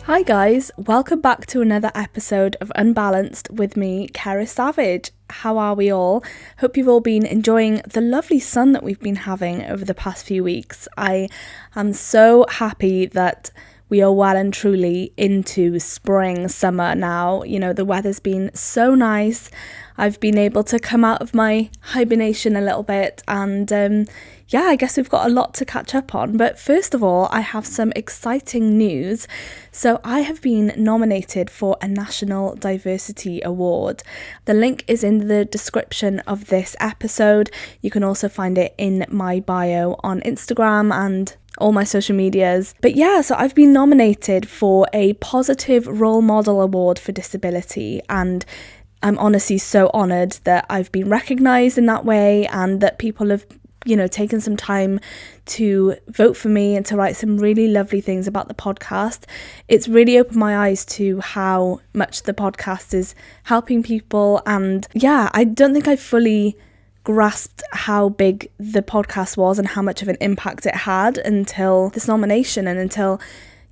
Hi guys, welcome back to another episode of Unbalanced with me, Cerys Davage. How are we all? Hope you've all been enjoying the lovely sun that we've been having over the past few weeks. I am so happy that we are well and truly into spring, summer now. You know, the weather's been so nice. I've been able to come out of my hibernation a little bit and I guess we've got a lot to catch up on. But first of all, I have some exciting news. So I have been nominated for a National Diversity Award. The link is in the description of this episode. You can also find it in my bio on Instagram and all my social medias. But yeah, so I've been nominated for a Positive Role Model Award for Disability, and I'm honestly so honoured that I've been recognised in that way and that people have taken some time to vote for me and to write some really lovely things about the podcast. It's really opened my eyes to how much the podcast is helping people, and I don't think I fully grasped how big the podcast was and how much of an impact it had until this nomination and until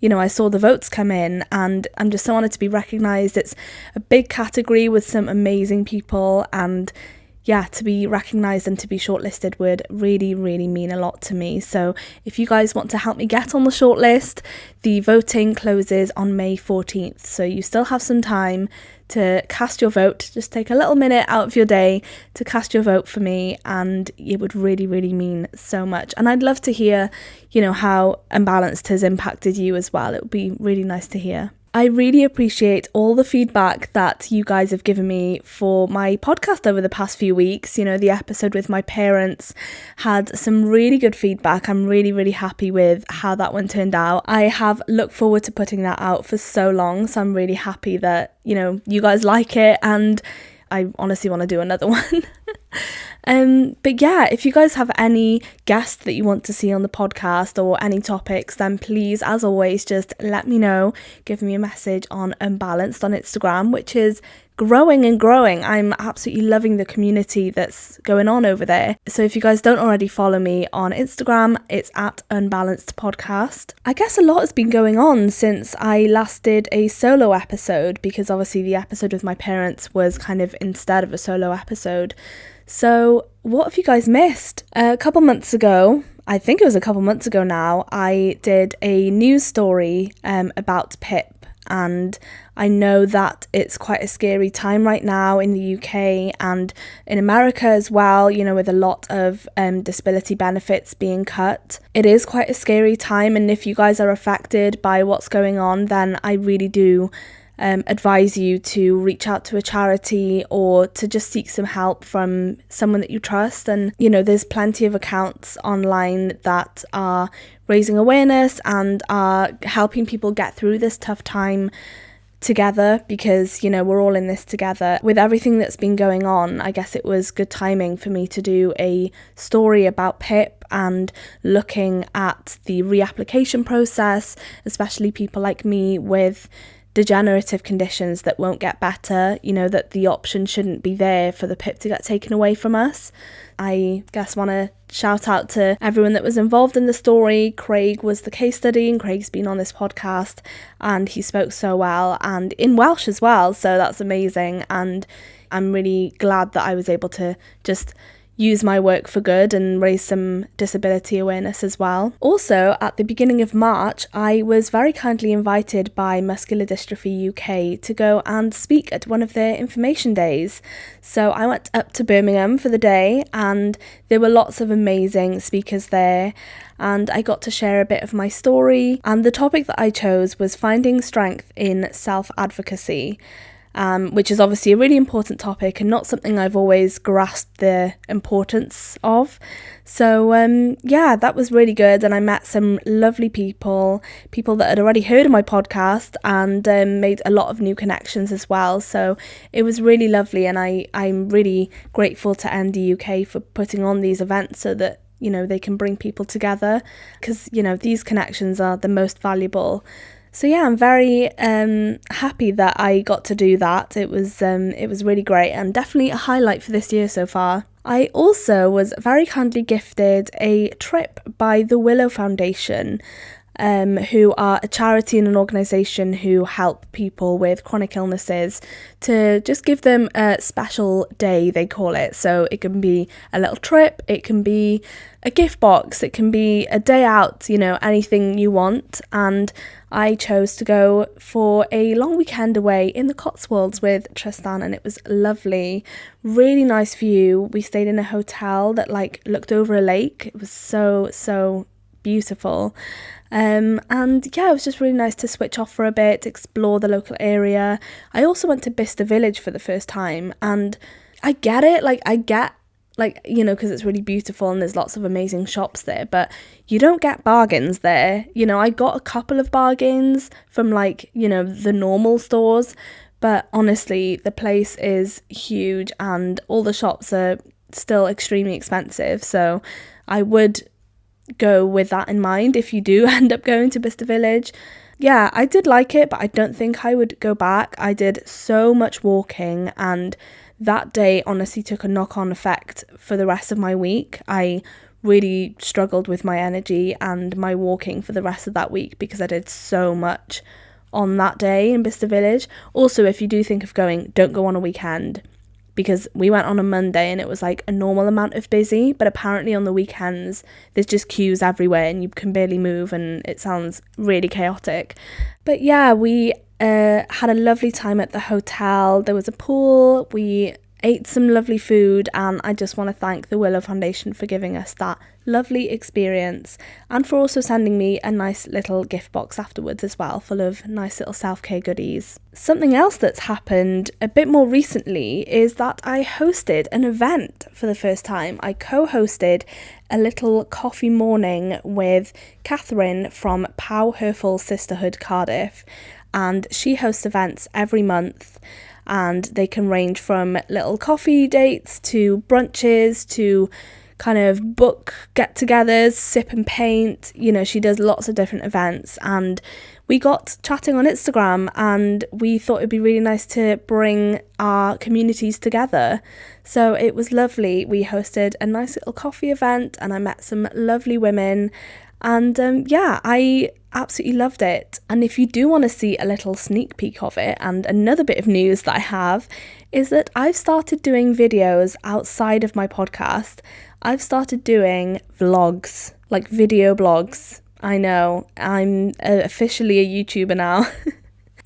I saw the votes come in, and I'm just so honoured to be recognised. It's a big category with some amazing people, and to be recognised and to be shortlisted would really, really mean a lot to me. So if you guys want to help me get on the shortlist, the voting closes on May 14th. So you still have some time to cast your vote. Just take a little minute out of your day to cast your vote for me, and it would really, really mean so much. And I'd love to hear, how Unbalanced has impacted you as well. It would be really nice to hear. I really appreciate all the feedback that you guys have given me for my podcast over the past few weeks. The episode with my parents had some really good feedback. I'm really, really happy with how that one turned out. I have looked forward to putting that out for so long, so I'm really happy that, you guys like it, and I honestly want to do another one. But if you guys have any guests that you want to see on the podcast or any topics, then please, as always, just let me know. Give me a message on Unbalanced on Instagram, which is growing and growing. I'm absolutely loving the community that's going on over there. So if you guys don't already follow me on Instagram, it's at Unbalanced Podcast. I guess a lot has been going on since I last did a solo episode, because obviously the episode with my parents was kind of instead of a solo episode. So what have you guys missed? A couple months ago, I think it was a couple months ago now, I did a news story about PIP, and I know that it's quite a scary time right now in the UK and in America as well, with a lot of disability benefits being cut. It is quite a scary time, and if you guys are affected by what's going on, then I really do advise you to reach out to a charity or to just seek some help from someone that you trust. And there's plenty of accounts online that are raising awareness and are helping people get through this tough time together, because we're all in this together. With everything that's been going on, I guess it was good timing for me to do a story about PIP and looking at the reapplication process, especially people like me with degenerative conditions that won't get better, that the option shouldn't be there for the PIP to get taken away from us. I guess want to shout out to everyone that was involved in the story. Craig was the case study, and Craig's been on this podcast and he spoke so well, and in Welsh as well, so that's amazing. And I'm really glad that I was able to just use my work for good and raise some disability awareness as well. Also, at the beginning of March, I was very kindly invited by Muscular Dystrophy UK to go and speak at one of their information days. So I went up to Birmingham for the day, and there were lots of amazing speakers there, and I got to share a bit of my story. And the topic that I chose was finding strength in self-advocacy. Which is obviously a really important topic and not something I've always grasped the importance of. So that was really good, and I met some lovely people that had already heard of my podcast, and made a lot of new connections as well. So it was really lovely, and I'm really grateful to ND UK for putting on these events so that they can bring people together, because these connections are the most valuable. So I'm very happy that I got to do that. It was really great, and definitely a highlight for this year so far. I also was very kindly gifted a trip by the Willow Foundation. who are a charity and an organisation who help people with chronic illnesses to just give them a special day, they call it. So it can be a little trip, it can be a gift box, it can be a day out, anything you want. And I chose to go for a long weekend away in the Cotswolds with Tristan, and it was lovely. Really nice view. We stayed in a hotel that looked over a lake. It was so beautiful. And yeah, it was just really nice to switch off for a bit, explore the local area. I also went to Bicester Village for the first time, and I get it, because it's really beautiful and there's lots of amazing shops there, but you don't get bargains there. I got a couple of bargains from the normal stores, but honestly, the place is huge and all the shops are still extremely expensive. So I would go with that in mind if you do end up going to Bicester Village. Yeah, I did like it, but I don't think I would go back. I did so much walking, and that day honestly took a knock-on effect for the rest of my week. I really struggled with my energy and my walking for the rest of that week because I did so much on that day in Bicester Village. Also, if you do think of going, don't go on a weekend, because we went on a Monday and it was a normal amount of busy, but apparently on the weekends there's just queues everywhere and you can barely move and it sounds really chaotic. But yeah, we had a lovely time at the hotel. There was a pool, we ate some lovely food, and I just want to thank the Willow Foundation for giving us that lovely experience and for also sending me a nice little gift box afterwards as well, full of nice little self-care goodies. Something else that's happened a bit more recently is that I hosted an event for the first time. I co-hosted a little coffee morning with Catherine from Pow Herful Sisterhood Cardiff, and she hosts events every month, and they can range from little coffee dates to brunches to kind of book get-togethers, sip and paint. She does lots of different events, and we got chatting on Instagram and we thought it'd be really nice to bring our communities together. So it was lovely. We hosted a nice little coffee event and I met some lovely women, and I absolutely loved it. And if you do want to see a little sneak peek of it, and another bit of news that I have is that I've started doing videos outside of my podcast. I've started doing vlogs, video blogs. I know, I'm officially a YouTuber now.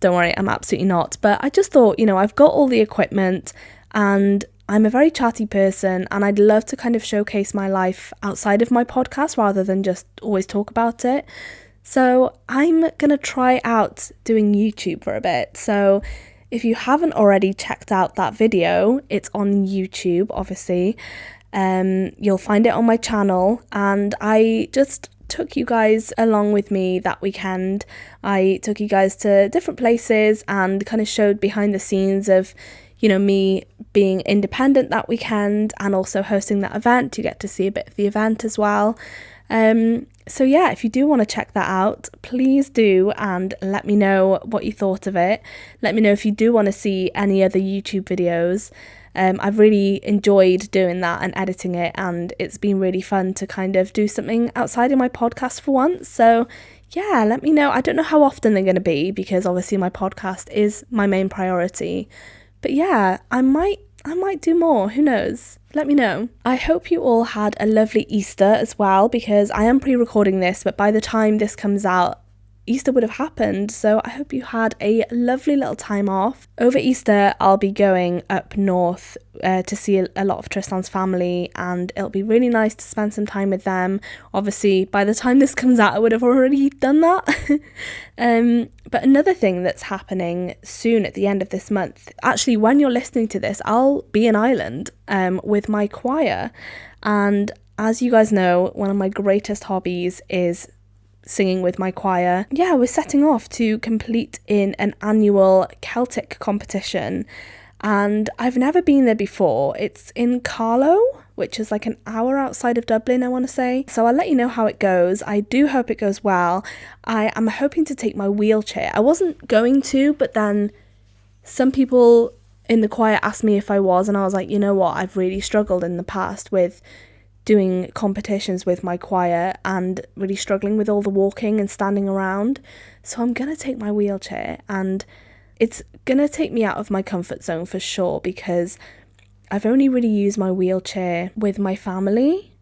Don't worry, I'm absolutely not. But I just thought, I've got all the equipment and I'm a very chatty person, and I'd love to kind of showcase my life outside of my podcast rather than just always talk about it. So I'm going to try out doing YouTube for a bit. So if you haven't already checked out that video, it's on YouTube, obviously. You'll find it on my channel, and I just took you guys along with me that weekend. I took you guys to different places and kind of showed behind the scenes of me being independent that weekend and also hosting that event. You get to see a bit of the event as well. So yeah, if you do want to check that out, please do, and let me know what you thought of it. Let me know if you do want to see any other YouTube videos. I've really enjoyed doing that and editing it, and it's been really fun to kind of do something outside of my podcast for once. So yeah, let me know. I don't know how often they're going to be because obviously my podcast is my main priority. But yeah, I might do more, who knows? Let me know. I hope you all had a lovely Easter as well, because I am pre-recording this, but by the time this comes out, Easter would have happened. So I hope you had a lovely little time off. Over Easter, I'll be going up north to see a lot of Tristan's family, and it'll be really nice to spend some time with them. Obviously, by the time this comes out, I would have already done that. But another thing that's happening soon at the end of this month, actually when you're listening to this, I'll be in Ireland with my choir. And as you guys know, one of my greatest hobbies is singing with my choir. Yeah, we're setting off to compete in an annual Celtic competition, and I've never been there before. It's in Carlow, which is an hour outside of Dublin, I want to say. So I'll let you know how it goes. I do hope it goes well. I am hoping to take my wheelchair. I wasn't going to, but then some people in the choir asked me if I was, and I was like, you know what, I've really struggled in the past with doing competitions with my choir and really struggling with all the walking and standing around. So I'm going to take my wheelchair, and it's going to take me out of my comfort zone for sure, because I've only really used my wheelchair with my family,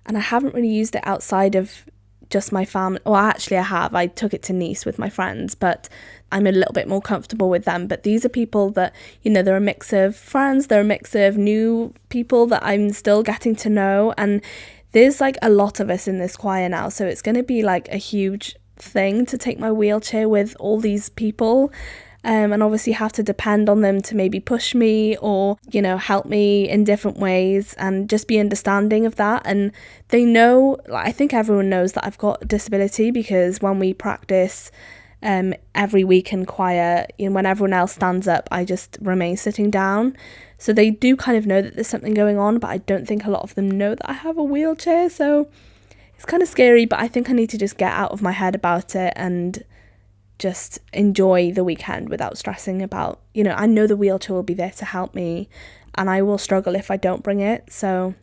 and I haven't really used it outside of just my family. Well, actually I have. I took it to Nice with my friends, but I'm a little bit more comfortable with them. But these are people that, you know, they're a mix of friends, they're a mix of new people that I'm still getting to know, and there's like a lot of us in this choir now, so it's going to be like a huge thing to take my wheelchair with all these people. And obviously have to depend on them to maybe push me or, you know, help me in different ways, and just be understanding of that. And they know, like, I think everyone knows that I've got a disability, because when we practice every week in choir, you know, when everyone else stands up, I just remain sitting down. So they do kind of know that there's something going on, but I don't think a lot of them know that I have a wheelchair. So it's kind of scary, but I think I need to just get out of my head about it and just enjoy the weekend without stressing about, you know, I know the wheelchair will be there to help me, and I will struggle if I don't bring it. So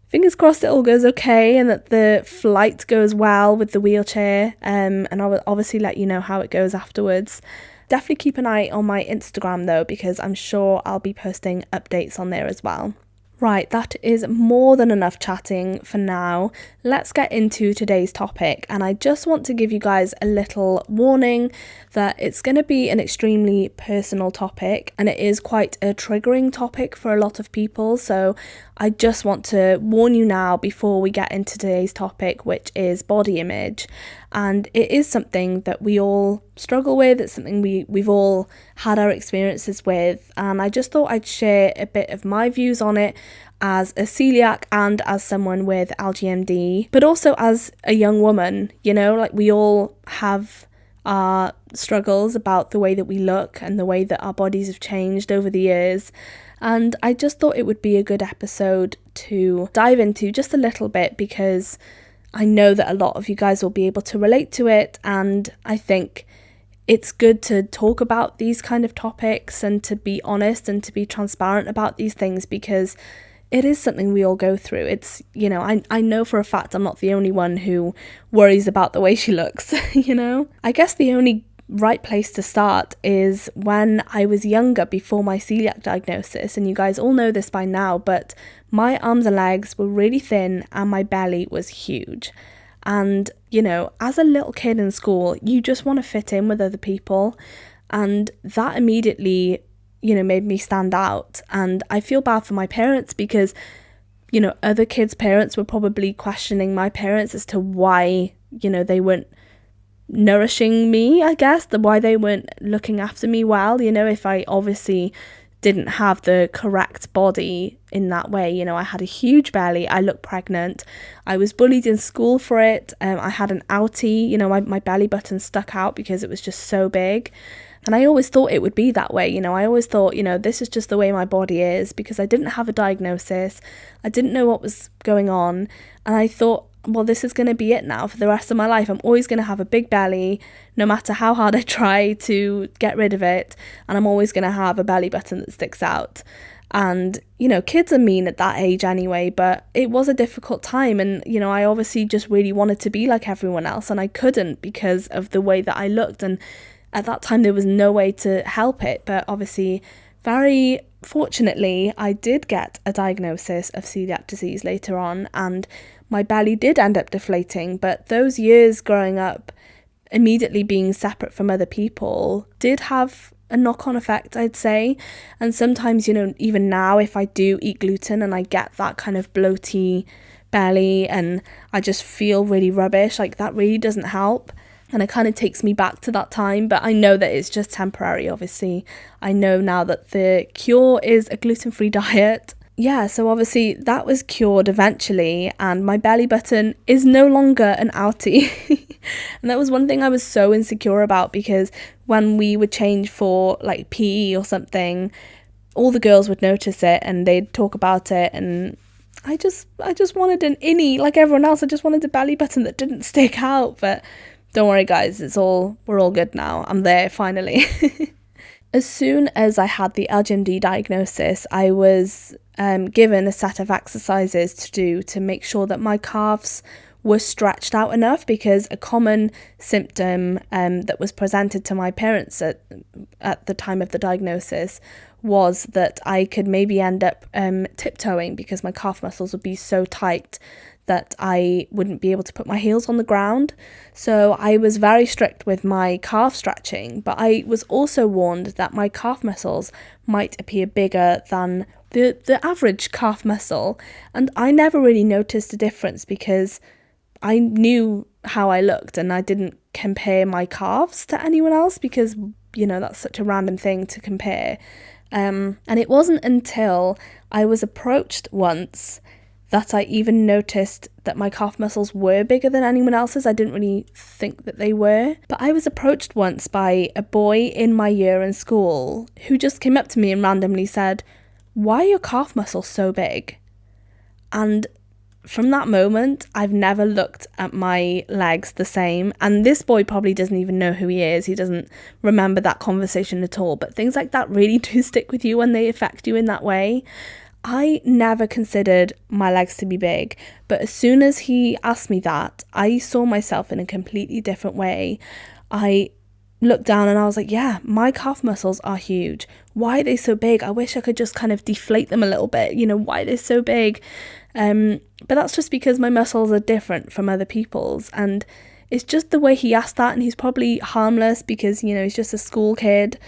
fingers crossed it all goes okay, and that the flight goes well with the wheelchair, and I'll obviously let you know how it goes afterwards. Definitely keep an eye on my Instagram though, because I'm sure I'll be posting updates on there as well. Right, that is more than enough chatting for now. Let's get into today's topic, and I just want to give you guys a little warning that it's going to be an extremely personal topic, and it is quite a triggering topic for a lot of people. So I just want to warn you now before we get into today's topic, which is body image. And it is something that we all struggle with. It's something we've all had our experiences with. And I just thought I'd share a bit of my views on it as a celiac and as someone with LGMD, but also as a young woman. You know, like, we all have our struggles about the way that we look and the way that our bodies have changed over the years. And I just thought it would be a good episode to dive into just a little bit, because I know that a lot of you guys will be able to relate to it, and I think it's good to talk about these kind of topics and to be honest and to be transparent about these things, because it is something we all go through. It's, you know, I know for a fact I'm not the only one who worries about the way she looks, you know. I guess the only right place to start is when I was younger, before my celiac diagnosis, and you guys all know this by now, but my arms and legs were really thin and my belly was huge. And, you know, as a little kid in school, you just want to fit in with other people, and that immediately, you know, made me stand out. And I feel bad for my parents, because, you know, other kids' parents were probably questioning my parents as to why, you know, they weren't nourishing me, I guess, why they weren't looking after me well, you know, if I obviously didn't have the correct body in that way. You know, I had a huge belly, I looked pregnant, I was bullied in school for it, I had an outie, you know, my belly button stuck out because it was just so big. And I always thought it would be that way, you know, I always thought, you know, this is just the way my body is, because I didn't have a diagnosis, I didn't know what was going on, and I thought, well, this is going to be it now for the rest of my life. I'm always going to have a big belly, no matter how hard I try to get rid of it, and I'm always going to have a belly button that sticks out. And, you know, kids are mean at that age anyway, but it was a difficult time, and, you know, I obviously just really wanted to be like everyone else, and I couldn't because of the way that I looked, and at that time there was no way to help it. But obviously, very fortunately, I did get a diagnosis of celiac disease later on, and my belly did end up deflating. But those years growing up, immediately being separate from other people, did have a knock-on effect, I'd say. And sometimes, you know, even now, if I do eat gluten and I get that kind of bloaty belly and I just feel really rubbish, like, that really doesn't help. And it kind of takes me back to that time, but I know that it's just temporary, obviously. I know now that the cure is a gluten-free diet. Yeah, so obviously that was cured eventually, and my belly button is no longer an outie. And that was one thing I was so insecure about, because when we would change for like PE or something, all the girls would notice it and they'd talk about it, and I just wanted an innie like everyone else. I just wanted a belly button that didn't stick out. But don't worry guys, we're all good now. I'm there finally. As soon as I had the LGMD diagnosis, I was given a set of exercises to do to make sure that my calves were stretched out enough, because a common symptom that was presented to my parents at the time of the diagnosis was that I could maybe end up tiptoeing because my calf muscles would be so tight that I wouldn't be able to put my heels on the ground. So I was very strict with my calf stretching, but I was also warned that my calf muscles might appear bigger than the average calf muscle. And I never really noticed a difference because I knew how I looked and I didn't compare my calves to anyone else because, that's such a random thing to compare. And it wasn't until I was approached once that I even noticed that my calf muscles were bigger than anyone else's. I didn't really think that they were. But I was approached once by a boy in my year in school who just came up to me and randomly said, "Why are your calf muscles so big?" And from that moment, I've never looked at my legs the same. And this boy probably doesn't even know who he is. He doesn't remember that conversation at all. But things like that really do stick with you when they affect you in that way. I never considered my legs to be big, but as soon as he asked me that, I saw myself in a completely different way. I looked down and I was like, yeah, my calf muscles are huge. Why are they so big? I wish I could just kind of deflate them a little bit. Why they're so big? But that's just because my muscles are different from other people's. And it's just the way he asked that. And he's probably harmless because, he's just a school kid.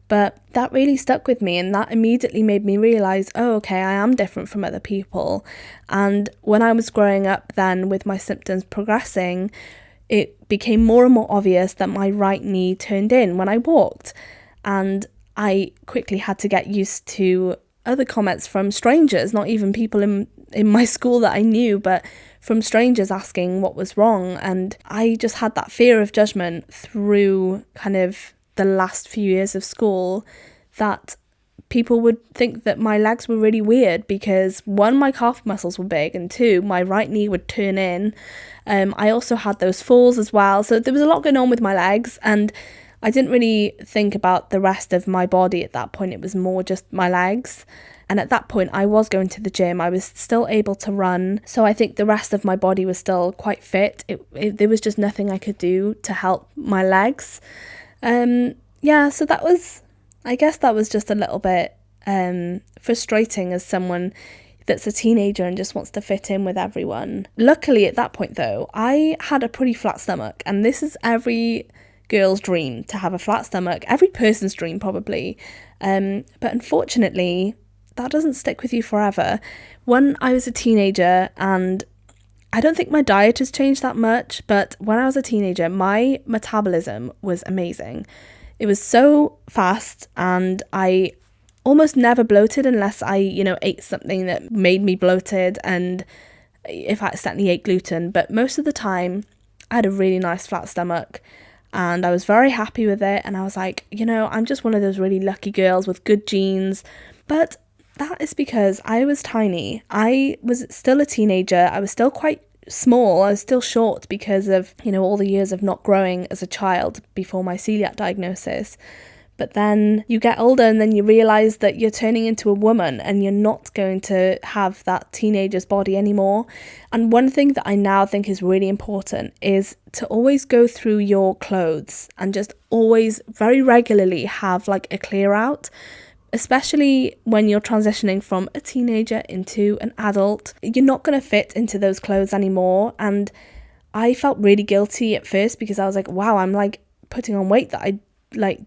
But that really stuck with me, and that immediately made me realise, oh, okay, I am different from other people. And when I was growing up then with my symptoms progressing, it became more and more obvious that my right knee turned in when I walked. And I quickly had to get used to other comments from strangers, not even people in my school that I knew, but from strangers asking what was wrong. And I just had that fear of judgment through kind of the last few years of school, that people would think that my legs were really weird because, one, my calf muscles were big, and two, my right knee would turn in. I also had those falls as well, so there was a lot going on with my legs, and I didn't really think about the rest of my body at that point. It was more just my legs. And at that point I was going to the gym, I was still able to run, so I think the rest of my body was still quite fit. There was just nothing I could do to help my legs. So I guess that was just a little bit frustrating as someone that's a teenager and just wants to fit in with everyone. Luckily at that point though, I had a pretty flat stomach, and this is every girl's dream, to have a flat stomach, every person's dream probably. But unfortunately, that doesn't stick with you forever. When I was a teenager, and I don't think my diet has changed that much, but when I was a teenager, my metabolism was amazing. It was so fast, and I almost never bloated unless I, ate something that made me bloated, and if I accidentally ate gluten. But most of the time, I had a really nice flat stomach, and I was very happy with it. And I was like, I'm just one of those really lucky girls with good genes. But that is because I was tiny. I was still a teenager. I was still quite small. I was still short because of, all the years of not growing as a child before my celiac diagnosis. But then you get older and then you realise that you're turning into a woman and you're not going to have that teenager's body anymore. And one thing that I now think is really important is to always go through your clothes and just always very regularly have like a clear out. Especially when you're transitioning from a teenager into an adult, you're not going to fit into those clothes anymore. And I felt really guilty at first because I was like, wow, I'm like putting on weight that I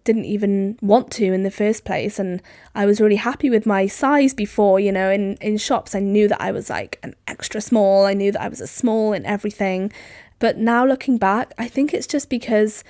didn't even want to in the first place. And I was really happy with my size before, in shops I knew that I was like an extra small. I knew that I was a small in everything. But now looking back, I think it's just because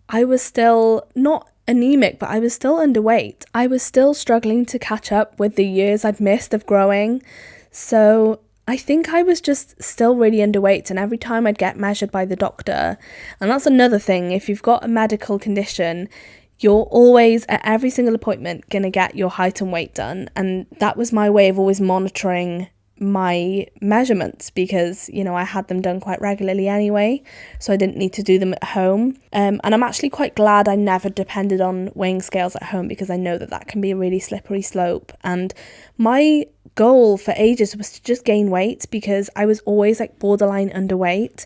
I was still not anemic, but I was still underweight. I was still struggling to catch up with the years I'd missed of growing. So I think I was just still really underweight, and every time I'd get measured by the doctor, and that's another thing, if you've got a medical condition, you're always at every single appointment going to get your height and weight done. And that was my way of always monitoring my measurements because, I had them done quite regularly anyway, so I didn't need to do them at home. And I'm actually quite glad I never depended on weighing scales at home, because I know that can be a really slippery slope. And my goal for ages was to just gain weight, because I was always like borderline underweight.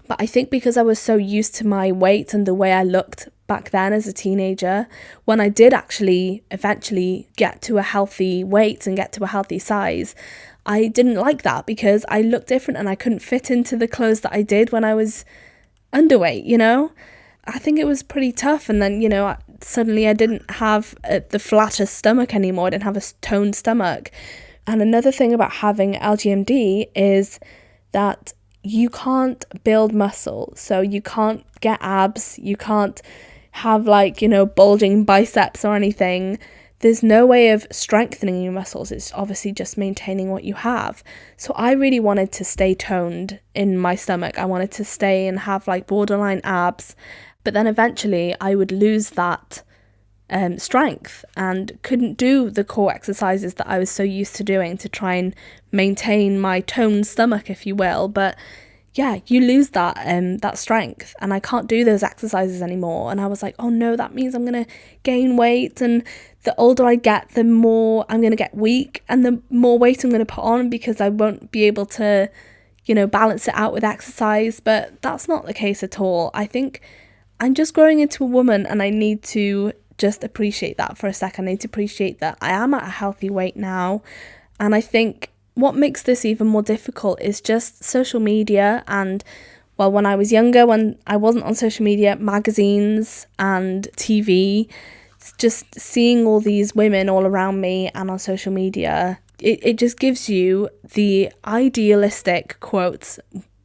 But I think because I was so used to my weight and the way I looked back then as a teenager, when I did actually eventually get to a healthy weight and get to a healthy size, I didn't like that, because I looked different and I couldn't fit into the clothes that I did when I was underweight, I think it was pretty tough. And then, suddenly I didn't have the flattest stomach anymore. I didn't have a toned stomach. And another thing about having LGMD is that you can't build muscle. So you can't get abs, you can't have bulging biceps or anything. There's no way of strengthening your muscles. It's obviously just maintaining what you have. So I really wanted to stay toned in my stomach. I wanted to stay and have borderline abs. But then eventually I would lose that strength and couldn't do the core exercises that I was so used to doing to try and maintain my toned stomach, if you will. But yeah, you lose that strength, and I can't do those exercises anymore. And I was like, oh no, that means I'm going to gain weight, and the older I get, the more I'm going to get weak, and the more weight I'm going to put on, because I won't be able to, balance it out with exercise. But that's not the case at all. I think I'm just growing into a woman, and I need to just appreciate that for a second. I need to appreciate that I am at a healthy weight now. And I think what makes this even more difficult is just social media. And when I was younger, when I wasn't on social media, magazines and TV, just seeing all these women all around me and on social media, it just gives you the idealistic, quotes,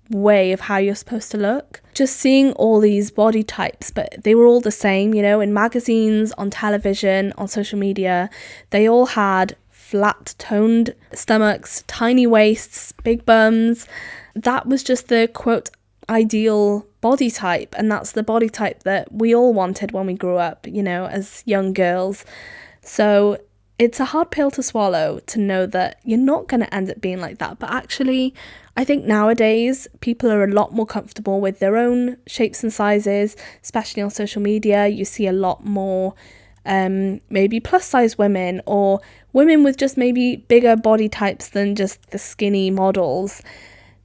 way of how you're supposed to look. Just seeing all these body types, but they were all the same, in magazines, on television, on social media. They all had flat toned stomachs, tiny waists, big bums. That was just the, quote, ideal body type, and that's the body type that we all wanted when we grew up, as young girls. So it's a hard pill to swallow to know that you're not going to end up being like that. But actually, I think nowadays people are a lot more comfortable with their own shapes and sizes, especially on social media. You see a lot more maybe plus size women, or women with just maybe bigger body types than just the skinny models,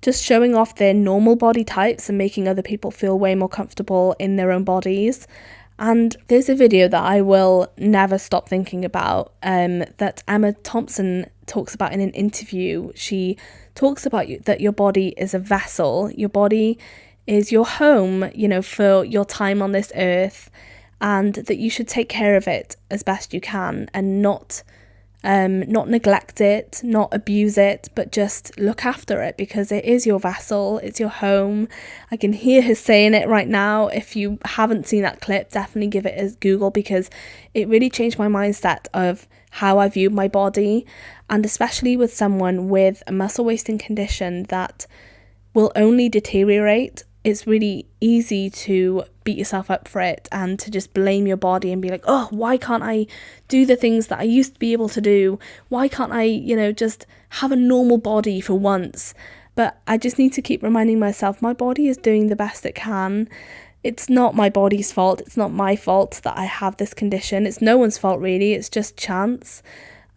just showing off their normal body types and making other people feel way more comfortable in their own bodies. And there's a video that I will never stop thinking about, that Emma Thompson talks about in an interview. She talks about that your body is a vessel. Your body is your home, for your time on this earth, and that you should take care of it as best you can, and not neglect it, not abuse it, but just look after it, because it is your vessel, it's your home. I can hear her saying it right now. If you haven't seen that clip, definitely give it a Google, because it really changed my mindset of how I viewed my body, and especially with someone with a muscle wasting condition that will only deteriorate. It's really easy to beat yourself up for it and to just blame your body and be like, oh, why can't I do the things that I used to be able to do? Why can't I, just have a normal body for once? But I just need to keep reminding myself my body is doing the best it can. It's not my body's fault. It's not my fault that I have this condition. It's no one's fault, really. It's just chance.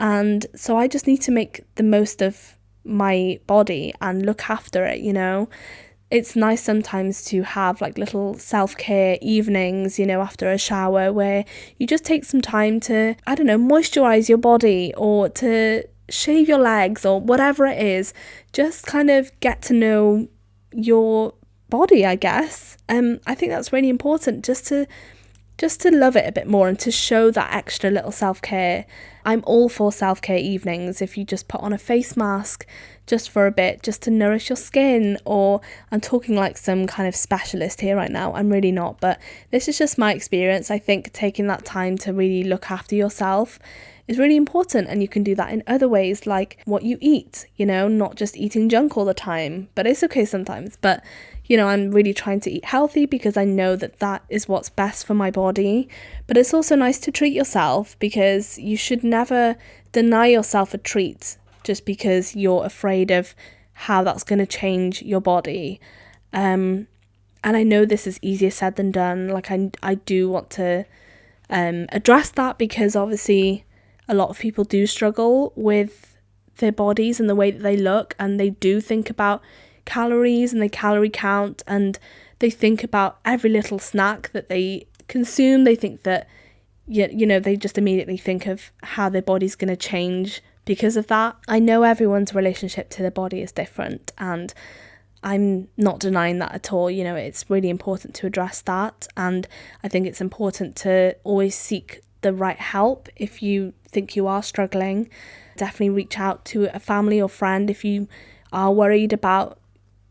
And so I just need to make the most of my body and look after it, It's nice sometimes to have little self-care evenings, after a shower, where you just take some time to, moisturize your body, or to shave your legs, or whatever it is. Just kind of get to know your body, I guess. I think that's really important, just to love it a bit more and to show that extra little self-care. I'm all for self-care evenings. If you just put on a face mask just for a bit, just to nourish your skin, or I'm talking like some kind of specialist here right now. I'm really not, but this is just my experience. I think taking that time to really look after yourself is really important, and you can do that in other ways, like what you eat, not just eating junk all the time, but it's okay sometimes. But I'm really trying to eat healthy, because I know that that is what's best for my body. But it's also nice to treat yourself, because you should never deny yourself a treat. just because you're afraid of how that's going to change your body. And I know this is easier said than done. Like I do want to address that, because obviously a lot of people do struggle with their bodies and the way that they look, and they do think about calories and they calorie count, and they think about every little snack that they consume. They think that, you know, they just immediately think of how their body's going to change because of that. I know everyone's relationship to their body is different, and I'm not denying that at all. You know, it's really important to address that, and I think it's important to always seek the right help if you think you are struggling. Definitely reach out to a family or friend if you are worried about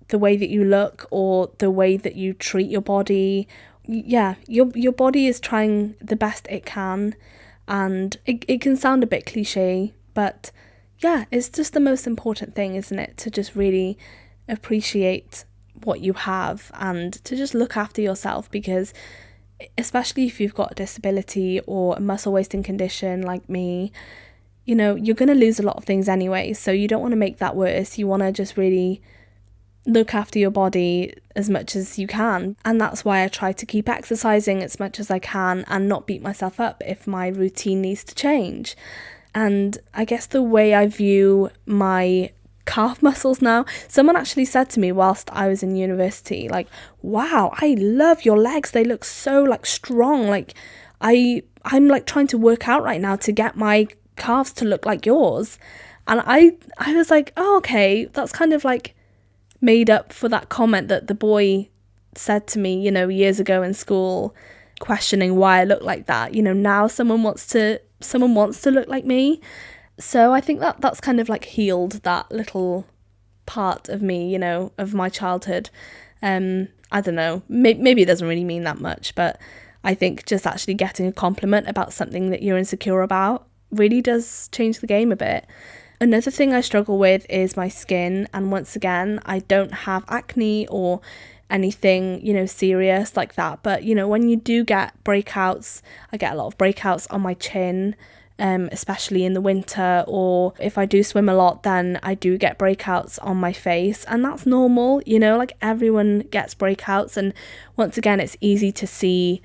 the way that you look or the way that you treat your body. Yeah, your body is trying the best it can, and it can sound a bit cliche, but yeah, it's just the most important thing, isn't it? To just really appreciate what you have and to just look after yourself, because especially if you've got a disability or a muscle wasting condition like me, you know, you're going to lose a lot of things anyway, so you don't want to make that worse. You want to just really look after your body as much as you can, and that's why I try to keep exercising as much as I can and not beat myself up if my routine needs to change. And I guess the way I view my calf muscles now, someone actually said to me whilst I was in university, like, wow, I love your legs, they look so like strong, like I'm like trying to work out right now to get my calves to look like yours. And I was like, oh, okay, that's kind of like made up for that comment that the boy said to me, you know, years ago in school, questioning why I look like that. You know, now someone wants to look like me. So I think that's kind of like healed that little part of me, you know, of my childhood. I don't know, maybe it doesn't really mean that much, but I think just actually getting a compliment about something that you're insecure about really does change the game a bit. Another thing I struggle with is my skin, and once again, I don't have acne or anything, you know, serious like that, but you know, when you do get breakouts, I get a lot of breakouts on my chin, especially in the winter, or if I do swim a lot, then I do get breakouts on my face, and that's normal, you know, like everyone gets breakouts. And once again, it's easy to see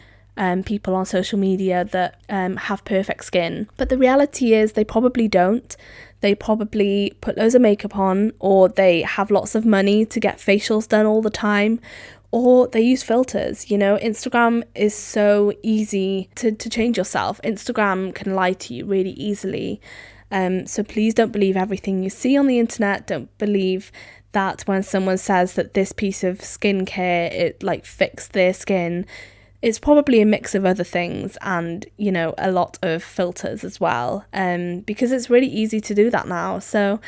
people on social media that have perfect skin, but the reality is they probably don't. They probably put loads of makeup on, or they have lots of money to get facials done all the time, or they use filters. You know, Instagram is so easy to change yourself. Instagram can lie to you really easily. So please don't believe everything you see on the internet. Don't believe that when someone says that this piece of skincare, it like fixed their skin. It's probably a mix of other things and, you know, a lot of filters as well, because it's really easy to do that now. So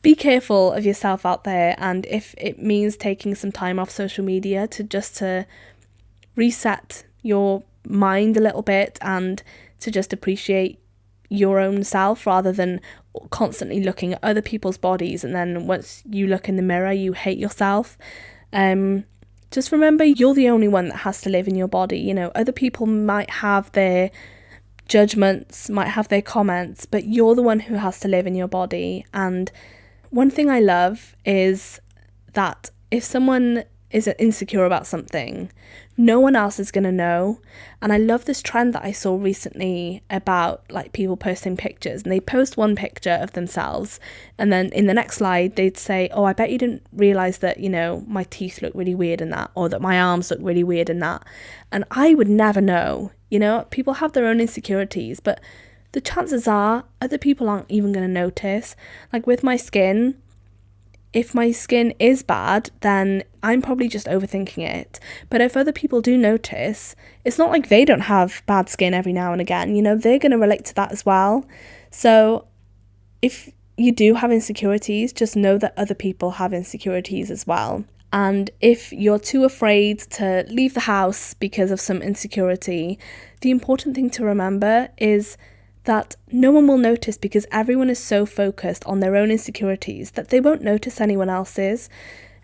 be careful of yourself out there, and if it means taking some time off social media to reset your mind a little bit and to just appreciate your own self rather than constantly looking at other people's bodies, and then once you look in the mirror you hate yourself. Just remember, you're the only one that has to live in your body. You know, other people might have their judgments, might have their comments, but you're the one who has to live in your body. And one thing I love is that if someone is insecure about something, no one else is going to know. And I love this trend that I saw recently about like people posting pictures, and they post one picture of themselves, and then in the next slide they'd say, oh, I bet you didn't realize that, you know, my teeth look really weird in that, or that my arms look really weird in that. And I would never know. You know, people have their own insecurities, but the chances are other people aren't even going to notice. Like with my skin, if my skin is bad, then I'm probably just overthinking it. But if other people do notice, it's not like they don't have bad skin every now and again. You know, they're going to relate to that as well. So if you do have insecurities, just know that other people have insecurities as well. And if you're too afraid to leave the house because of some insecurity, the important thing to remember is that no one will notice, because everyone is so focused on their own insecurities that they won't notice anyone else's.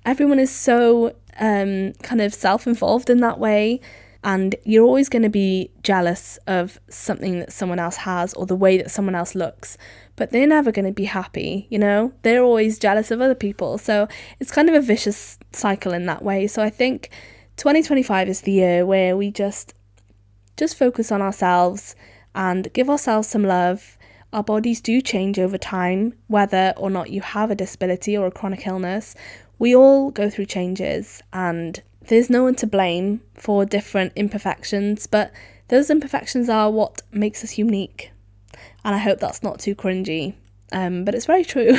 Everyone is so kind of self-involved in that way, and you're always going to be jealous of something that someone else has or the way that someone else looks. but they're never going to be happy, you know? They're always jealous of other people. So it's kind of a vicious cycle in that way. So I think 2025 is the year where we just focus on ourselves and give ourselves some love. Our bodies do change over time, whether or not you have a disability or a chronic illness. We all go through changes, and there's no one to blame for different imperfections, but those imperfections are what makes us unique. And I hope that's not too cringy, but it's very true.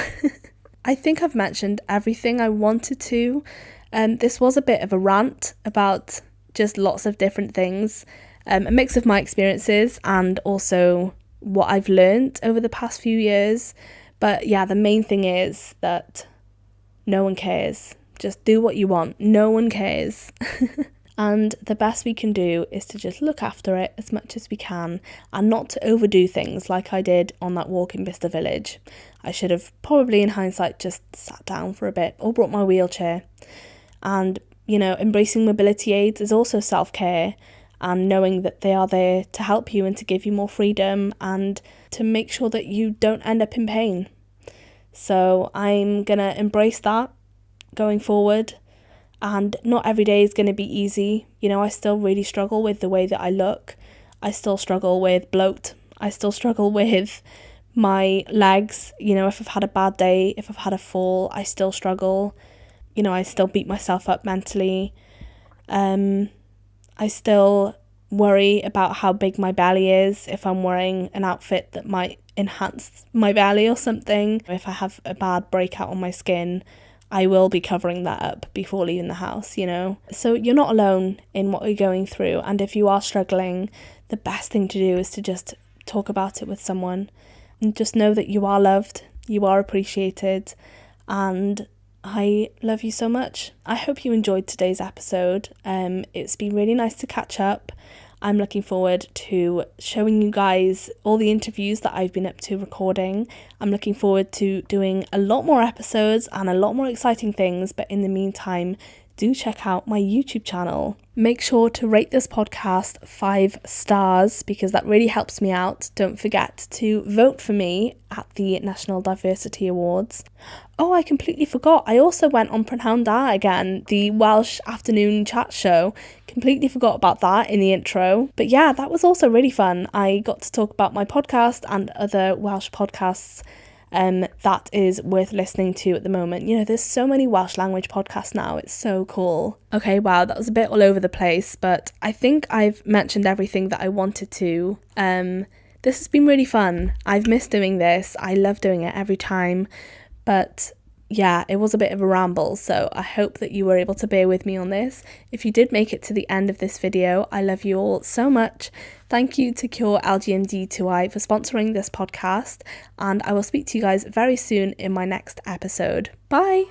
I think I've mentioned everything I wanted to. This was a bit of a rant about just lots of different things, a mix of my experiences and also what I've learned over the past few years. But yeah, the main thing is that no one cares. Just do what you want. No one cares. And the best we can do is to just look after it as much as we can and not to overdo things like I did on that walk in Bicester Village. I should have probably in hindsight just sat down for a bit or brought my wheelchair. And, you know, embracing mobility aids is also self-care, and knowing that they are there to help you and to give you more freedom and to make sure that you don't end up in pain. So I'm going to embrace that going forward. And not every day is going to be easy. You know, I still really struggle with the way that I look. I still struggle with bloat. I still struggle with my legs. You know, if I've had a bad day, if I've had a fall, I still struggle. You know, I still beat myself up mentally. I still worry about how big my belly is if I'm wearing an outfit that might enhance my belly or something. If I have a bad breakout on my skin, I will be covering that up before leaving the house, you know. So you're not alone in what you're going through. And if you are struggling, the best thing to do is to just talk about it with someone. And just know that you are loved, you are appreciated, and I love you so much. I hope you enjoyed today's episode. It's been really nice to catch up. I'm looking forward to showing you guys all the interviews that I've been up to recording. I'm looking forward to doing a lot more episodes and a lot more exciting things, but in the meantime, do check out my YouTube channel. Make sure to rate this podcast 5 stars because that really helps me out. Don't forget to vote for me at the National Diversity Awards. Oh, I completely forgot. I also went on Prynhawn Da again, the Welsh afternoon chat show. Completely forgot about that in the intro. But yeah, that was also really fun. I got to talk about my podcast and other Welsh podcasts that is worth listening to at the moment. You know, there's so many Welsh language podcasts now. It's so cool. Okay, wow, that was a bit all over the place, but I think I've mentioned everything that I wanted to. This has been really fun. I've missed doing this. I love doing it every time. But yeah, it was a bit of a ramble, so I hope that you were able to bear with me on this. If you did make it to the end of this video, I love you all so much. Thank you to Cure LGMD2I for sponsoring this podcast, and I will speak to you guys very soon in my next episode. Bye!